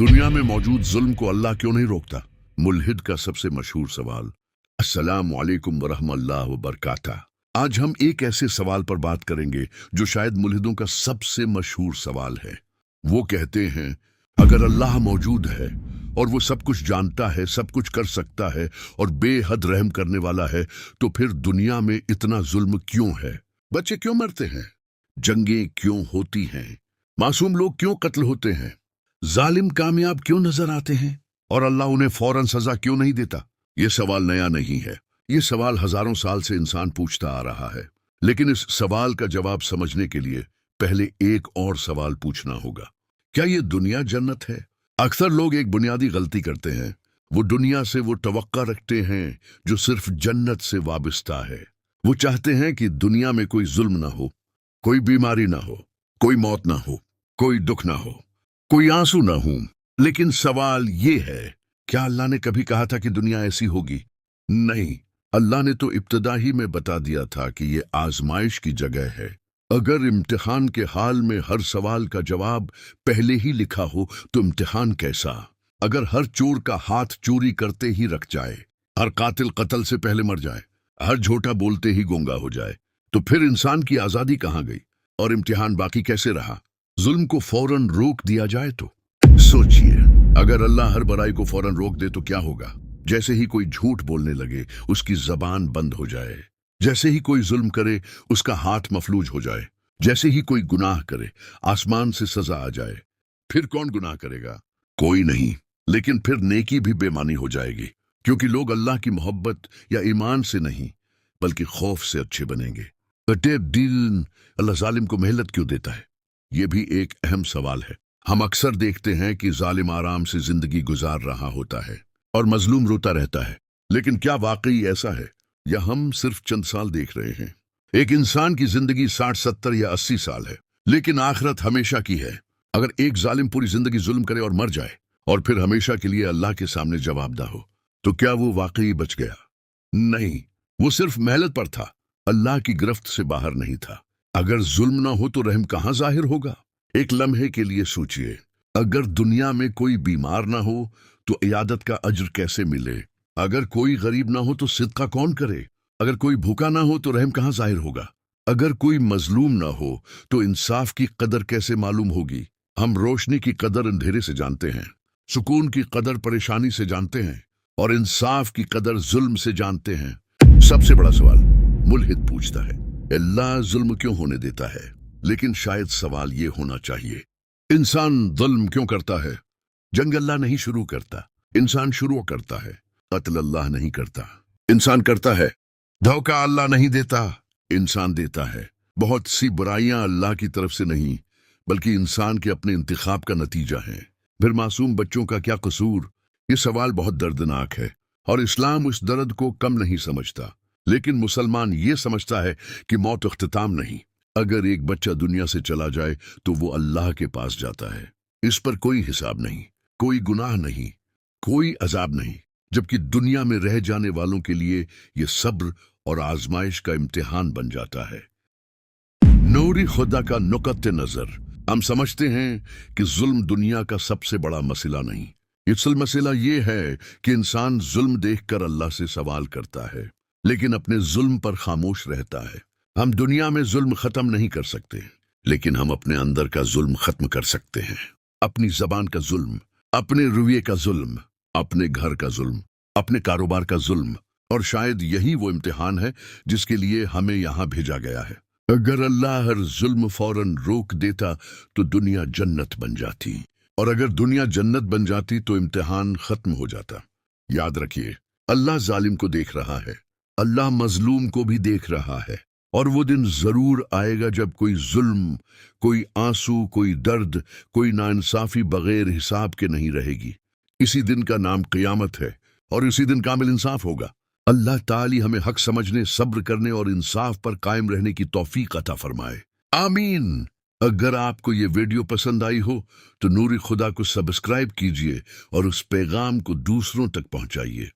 दुनिया में मौजूद जुल्म को अल्लाह क्यों नहीं रोकता? मुल्हिद का सबसे मशहूर सवाल। अस्सलामु अलैकुम वरहमतुल्लाहि वबरकातुहू। आज हम एक ऐसे सवाल पर बात करेंगे जो शायद मुल्हिदों का सबसे मशहूर सवाल है। वो कहते हैं, अगर अल्लाह मौजूद है और वो सब कुछ जानता है, सब कुछ कर सकता है और बेहद रहम करने वाला है, तो फिर दुनिया में इतना जुल्म क्यों है? बच्चे क्यों मरते हैं? जंगें क्यों होती हैं? मासूम लोग क्यों कत्ल होते हैं? जालिम कामयाब क्यों नजर आते हैं और अल्लाह उन्हें फौरन सजा क्यों नहीं देता? ये सवाल नया नहीं है। ये सवाल हजारों साल से इंसान पूछता आ रहा है। लेकिन इस सवाल का जवाब समझने के लिए पहले एक और सवाल पूछना होगा। क्या ये दुनिया जन्नत है? अक्सर लोग एक बुनियादी गलती करते हैं। वो दुनिया से वो तवक्का रखते हैं जो सिर्फ जन्नत से वाबस्ता है। वो चाहते हैं कि दुनिया में कोई जुल्म ना हो, कोई बीमारी ना हो, कोई मौत ना हो, कोई दुख ना हो, कोई आंसू ना हो। लेकिन सवाल ये है, क्या अल्लाह ने कभी कहा था कि दुनिया ऐसी होगी? नहीं, अल्लाह ने तो इब्तिदा ही में बता दिया था कि ये आजमाइश की जगह है। अगर इम्तिहान के हाल में हर सवाल का जवाब पहले ही लिखा हो तो इम्तिहान कैसा? अगर हर चोर का हाथ चोरी करते ही रख जाए, हर कातिल कत्ल से पहले मर जाए, हर झूठा बोलते ही गूंगा हो जाए, तो फिर इंसान की आजादी कहाँ गई और इम्तिहान बाकी कैसे रहा? जुल्म को फौरन रोक दिया जाए तो सोचिए, अगर अल्लाह हर बुराई को फौरन रोक दे तो क्या होगा? जैसे ही कोई झूठ बोलने लगे उसकी जबान बंद हो जाए, जैसे ही कोई जुल्म करे उसका हाथ मफलूज हो जाए, जैसे ही कोई गुनाह करे आसमान से सजा आ जाए, फिर कौन गुनाह करेगा? कोई नहीं। लेकिन फिर नेकी भी बेमानी हो जाएगी, क्योंकि लोग अल्लाह की मोहब्बत या ईमान से नहीं बल्कि खौफ से अच्छे बनेंगे। बटे दिल अल्लाह जालिम को मोहलत क्यों देता है? ये भी एक अहम सवाल है। हम अक्सर देखते हैं कि जालिम आराम से जिंदगी गुजार रहा होता है और मजलूम रोता रहता है। लेकिन क्या वाकई ऐसा है या हम सिर्फ चंद साल देख रहे हैं? एक इंसान की जिंदगी 60, 70 या 80 साल है, लेकिन आखिरत हमेशा की है। अगर एक जालिम पूरी जिंदगी जुल्म करे और मर जाए और फिर हमेशा के लिए अल्लाह के सामने जवाबदा हो, तो क्या वो वाकई बच गया? नहीं, वो सिर्फ मेहनत पर था, अल्लाह की गिरफ्त से बाहर नहीं था। अगर जुल्म ना हो तो रहम कहां जाहिर होगा? एक लम्हे के लिए सोचिए, अगर दुनिया में कोई बीमार ना हो तो इयादत का अज्र कैसे मिले? अगर कोई गरीब ना हो तो सिदका कौन करे? अगर कोई भूखा ना हो तो रहम कहां जाहिर होगा? अगर कोई मजलूम ना हो तो इंसाफ की कदर कैसे मालूम होगी? हम रोशनी की कदर अंधेरे से जानते हैं, सुकून की कदर परेशानी से जानते हैं और इंसाफ की कदर जुल्म से जानते हैं। सबसे बड़ा सवाल मुल्हिद पूछता है, अल्लाह जुल्म क्यों होने देता है? लेकिन शायद सवाल ये होना चाहिए, इंसान जुल्म क्यों करता है? जंग अल्लाह नहीं शुरू करता, इंसान शुरू करता है। कत्ल अल्लाह नहीं करता, इंसान करता है। धोखा अल्लाह नहीं देता, इंसान देता है। बहुत सी बुराइयां अल्लाह की तरफ से नहीं बल्कि इंसान के अपने इंतखाब का नतीजा है। फिर मासूम बच्चों का क्या कसूर? ये सवाल बहुत दर्दनाक है और इस्लाम उस दर्द को कम नहीं समझता। लेकिन मुसलमान ये समझता है कि मौत इख्तिताम नहीं। अगर एक बच्चा दुनिया से चला जाए तो वो अल्लाह के पास जाता है। इस पर कोई हिसाब नहीं, कोई गुनाह नहीं, कोई अजाब नहीं, जबकि दुनिया में रह जाने वालों के लिए ये सब्र और आजमाइश का इम्तिहान बन जाता है। नूरी खुदा का नुक्ते नजर। हम समझते हैं कि जुल्म दुनिया का सबसे बड़ा मसला नहीं। असल मसला ये है कि इंसान जुल्म देखकर अल्लाह से सवाल करता है लेकिन अपने जुल्म पर खामोश रहता है। हम दुनिया में जुल्म खत्म नहीं कर सकते, लेकिन हम अपने अंदर का जुल्म खत्म कर सकते हैं। अपनी जबान का जुल्म, अपने रवैये का जुल्म, अपने घर का जुल्म, अपने कारोबार का जुल्म। और शायद यही वो इम्तिहान है जिसके लिए हमें यहाँ भेजा गया है। अगर अल्लाह हर जुल्म फौरन रोक देता तो दुनिया जन्नत बन जाती, और अगर दुनिया जन्नत बन जाती तो इम्तिहान खत्म हो जाता। याद रखिए, अल्लाह जालिम को देख रहा है, अल्लाह मजलूम को भी देख रहा है, और वो दिन जरूर आएगा जब कोई जुल्म, कोई आंसू, कोई दर्द, कोई नाइंसाफी बगैर हिसाब के नहीं रहेगी। इसी दिन का नाम क़यामत है और इसी दिन कामिल इंसाफ होगा। अल्लाह ताली हमें हक समझने, सब्र करने और इंसाफ पर कायम रहने की तौफीक अता फरमाए। आमीन। अगर आपको ये वीडियो पसंद आई हो तो नूरी खुदा को सब्सक्राइब कीजिए और उस पैगाम को दूसरों तक पहुंचाइए।